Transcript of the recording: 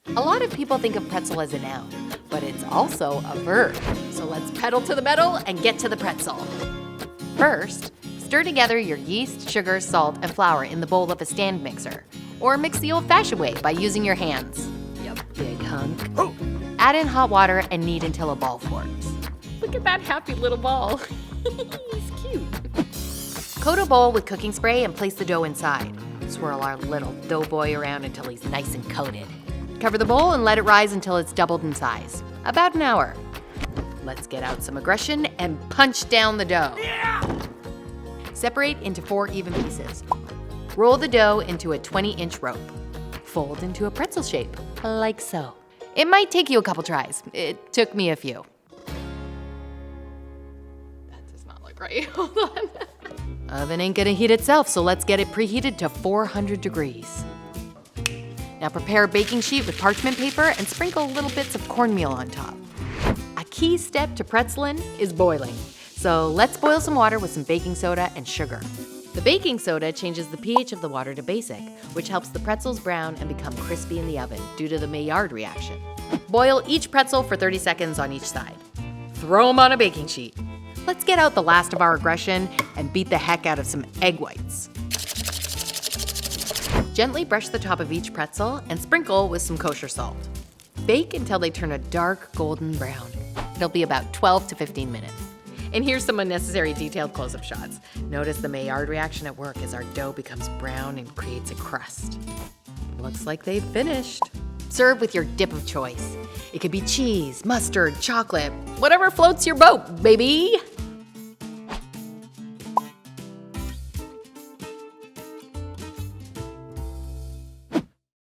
A lot of people think of pretzel as a noun, but it's also a verb. So let's pedal to the metal and get to the pretzel. First, stir together your yeast, sugar, salt, and flour in the bowl of a stand mixer, or mix the old-fashioned way by using your hands. Yep, big hunk. Oh. Add in hot water and knead until a ball forms. Look at that happy little ball. He's cute. Coat a bowl with cooking spray and place the dough inside. Swirl our little dough boy around until he's nice and coated. Cover the bowl and let it rise until it's doubled in size, about an hour. Let's get out some aggression and punch down the dough. Yeah! Separate into 4 even pieces. Roll the dough into a 20-inch rope. Fold into a pretzel shape, like so. It might take you a couple tries. It took me a few. That does not look right. Hold on. Oven ain't gonna heat itself, so let's get it preheated to 400 degrees. Now prepare a baking sheet with parchment paper and sprinkle little bits of cornmeal on top. A key step to pretzeling is boiling. So let's boil some water with some baking soda and sugar. The baking soda changes the pH of the water to basic, which helps the pretzels brown and become crispy in the oven due to the Maillard reaction. Boil each pretzel for 30 seconds on each side. Throw them on a baking sheet. Let's get out the last of our aggression and beat the heck out of some egg whites. Gently brush the top of each pretzel and sprinkle with some kosher salt. Bake until they turn a dark golden brown. It'll be about 12 to 15 minutes. And here's some unnecessary detailed close-up shots. Notice the Maillard reaction at work as our dough becomes brown and creates a crust. Looks like they've finished. Serve with your dip of choice. It could be cheese, mustard, chocolate, whatever floats your boat, baby.